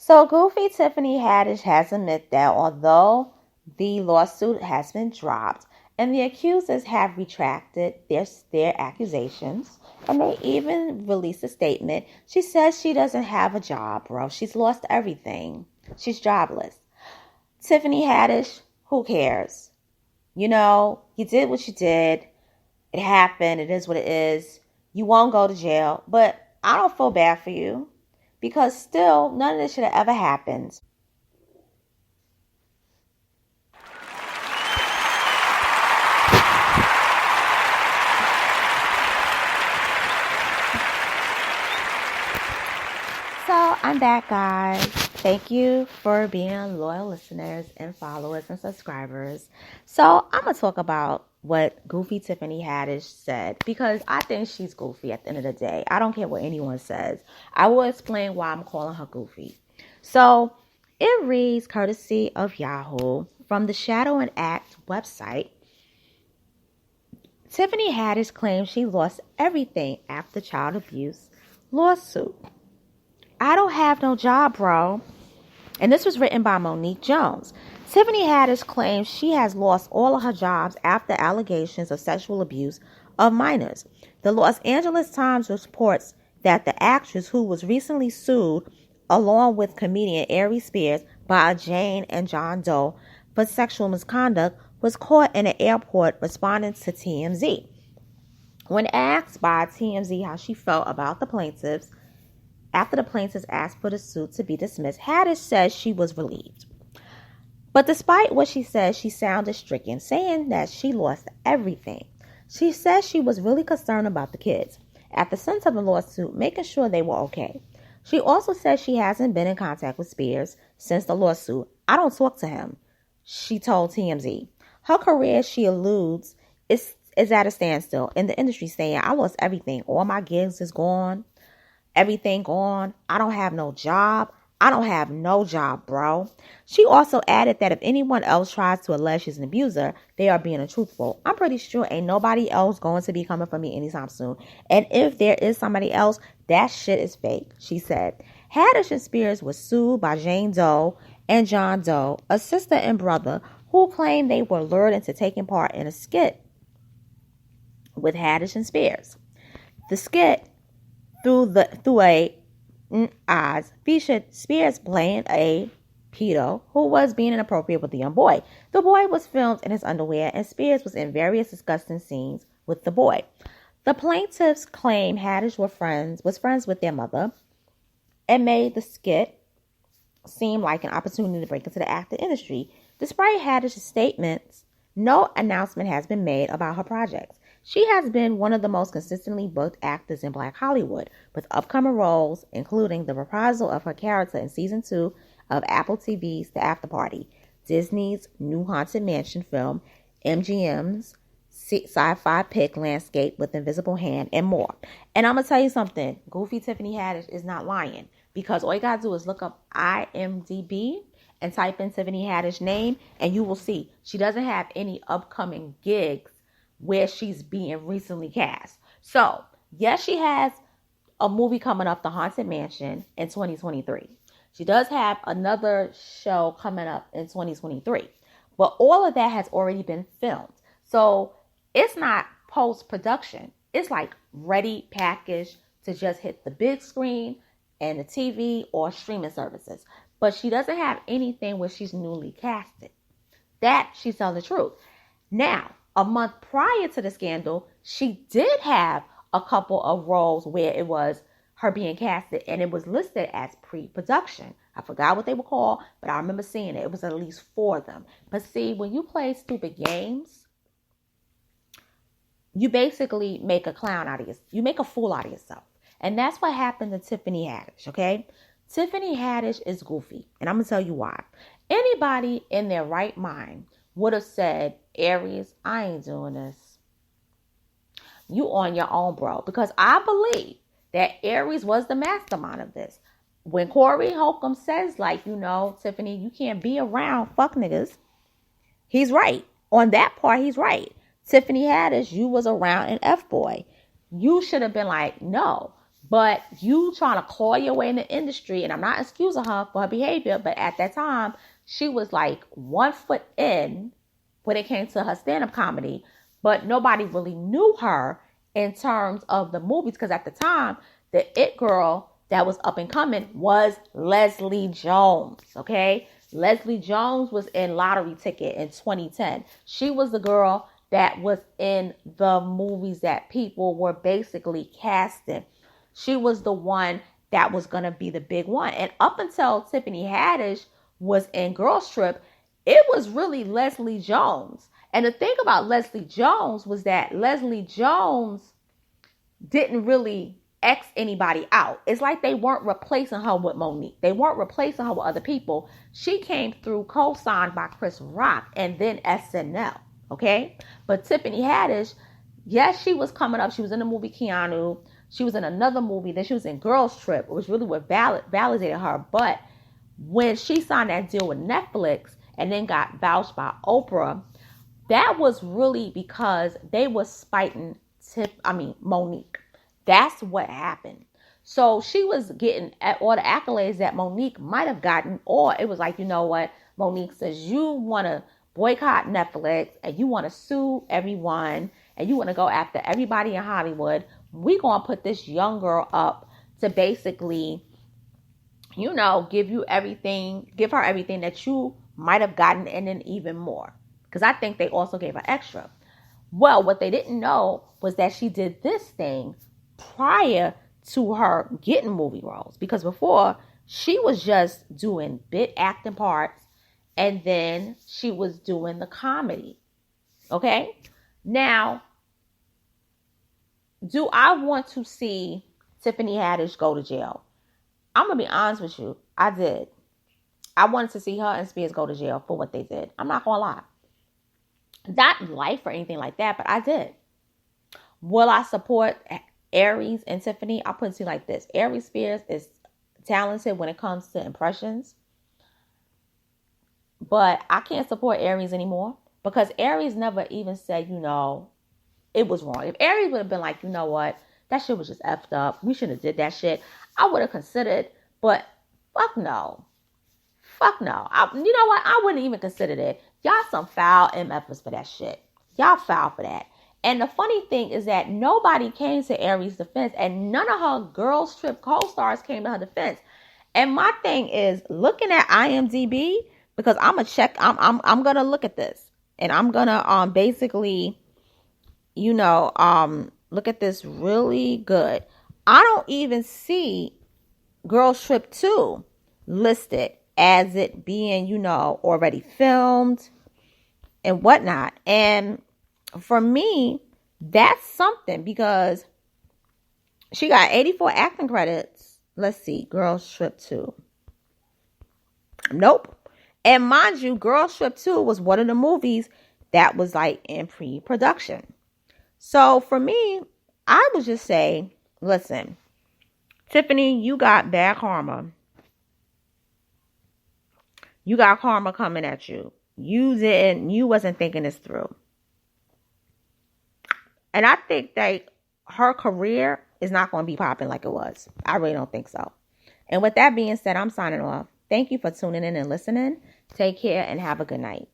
So Goofy Tiffany Haddish has admitted that although the lawsuit has been dropped and the accusers have retracted their accusations, and they even released a statement, she says she doesn't have a job, bro. She's lost everything. She's jobless. Tiffany Haddish, who cares? You did what you did. It happened. It is what it is. You won't go to jail, but I don't feel bad for you. Because still, none of this should have ever happened. So, I'm back, guys. Thank you for being loyal listeners and followers and subscribers. So, I'm going to talk about what Goofy Tiffany Haddish said, because I think she's goofy at the end of the day. I don't care what anyone says. I will explain why I'm calling her goofy. So it reads, courtesy of Yahoo, from the Shadow and Act website. Tiffany Haddish claims she lost everything after child abuse lawsuit. I don't have no job, bro. And this was written by Monique Jones. Tiffany Haddish claims she has lost all of her jobs after allegations of sexual abuse of minors. The Los Angeles Times reports that the actress, who was recently sued along with comedian Aries Spears by Jane and John Doe for sexual misconduct, was caught in an airport responding to TMZ. When asked by TMZ how she felt about the plaintiffs, after the plaintiffs asked for the suit to be dismissed, Haddish says she was relieved. But despite what she said, she sounded stricken, saying that she lost everything. She says she was really concerned about the kids at the center of the lawsuit, making sure they were okay. She also says she hasn't been in contact with Spears since the lawsuit. I don't talk to him, she told TMZ. Her career, she alludes, is at a standstill in the industry, saying, I lost everything. All my gigs is gone. Everything gone. I don't have no job. I don't have no job, bro. She also added that if anyone else tries to allege she's an abuser, they are being untruthful. I'm pretty sure ain't nobody else going to be coming for me anytime soon. And if there is somebody else, that shit is fake, she said. Haddish and Spears was sued by Jane Doe and John Doe, a sister and brother, who claimed they were lured into taking part in a skit with Haddish and Spears. The skit, through a Oz, featured Spears playing a pedo who was being inappropriate with the young boy. The boy was filmed in his underwear, and Spears was in various disgusting scenes with the boy. The plaintiffs claim Haddish was friends with their mother, and made the skit seem like an opportunity to break into the acting industry. Despite Haddish's statements, no announcement has been made about her projects. She has been one of the most consistently booked actors in Black Hollywood, with upcoming roles including the reprisal of her character in Season 2 of Apple TV's The After Party, Disney's new Haunted Mansion film, MGM's sci-fi pick Landscape with Invisible Hand, and more. And I'm going to tell you something. Goofy Tiffany Haddish is not lying, because all you got to do is look up IMDb and type in Tiffany Haddish's name, and you will see she doesn't have any upcoming gigs where she's being recently cast. So, yes, she has a movie coming up, The Haunted Mansion, in 2023. She does have another show coming up in 2023. But all of that has already been filmed. So, it's not post-production. It's like ready, packaged to just hit the big screen and the TV or streaming services. But she doesn't have anything where she's newly casted. That, she's telling the truth. Now, a month prior to the scandal, she did have a couple of roles where it was her being casted, and it was listed as pre-production. I forgot what they were called, but I remember seeing it. It was at least 4 of them. But see, when you play stupid games, you basically make a clown out of yourself. You make a fool out of yourself. And that's what happened to Tiffany Haddish, okay? Tiffany Haddish is goofy, and I'm going to tell you why. Anybody in their right mind would have said, Aries, I ain't doing this. You on your own, bro. Because I believe that Aries was the mastermind of this. When Corey Holcomb says, Tiffany, you can't be around fuck niggas, he's right. On that part, he's right. Tiffany Haddish, you was around an F-boy. You should have been like, no. But you trying to claw your way in the industry, and I'm not excusing her for her behavior, but at that time, she was like 1 foot in when it came to her stand-up comedy, but nobody really knew her in terms of the movies, because at the time, the it girl that was up and coming was Leslie Jones, okay? Leslie Jones was in Lottery Ticket in 2010. She was the girl that was in the movies that people were basically casting. She was the one that was going to be the big one. And up until Tiffany Haddish was in Girls Trip, it was really Leslie Jones. And the thing about Leslie Jones was that Leslie Jones didn't really X anybody out. It's like they weren't replacing her with Monique. They weren't replacing her with other people. She came through co-signed by Chris Rock and then SNL. Okay? But Tiffany Haddish, yes, she was coming up. She was in the movie Keanu. She was in another movie. Then she was in Girls Trip, which really what validated her. But when she signed that deal with Netflix and then got vouched by Oprah, that was really because they were spiting Monique. That's what happened. So she was getting all the accolades that Monique might have gotten, or it was like, you know what? Monique says you want to boycott Netflix and you want to sue everyone and you want to go after everybody in Hollywood. We're going to put this young girl up to basically, give her everything that you might have gotten and then even more. Because I think they also gave her extra. Well, what they didn't know was that she did this thing prior to her getting movie roles. Because before, she was just doing bit acting parts and then she was doing the comedy. Okay? Now, do I want to see Tiffany Haddish go to jail? I'm going to be honest with you. I did. I wanted to see her and Spears go to jail for what they did. I'm not going to lie. Not life or anything like that, but I did. Will I support Aries and Tiffany? I'll put it to you like this. Aries Spears is talented when it comes to impressions. But I can't support Aries anymore because Aries never even said, it was wrong. If Aries would have been like, you know what? That shit was just effed up. We shouldn't have did that shit. I would have considered, but fuck no. Fuck no. You know what? I wouldn't even consider it. Y'all some foul MFers for that shit. Y'all foul for that. And the funny thing is that nobody came to Aries' defense and none of her Girls Trip co-stars came to her defense. And my thing is looking at IMDb, because I'm gonna look at this and I'm gonna basically, look at this really good. I don't even see Girls Trip 2 listed as it being, already filmed and whatnot. And for me, that's something because she got 84 acting credits. Let's see, Girls Trip 2. Nope. And mind you, Girls Trip 2 was one of the movies that was like in pre-production. So for me, I would just say, listen, Tiffany, you got bad karma. You got karma coming at you. You wasn't thinking this through. And I think that her career is not going to be popping like it was. I really don't think so. And with that being said, I'm signing off. Thank you for tuning in and listening. Take care and have a good night.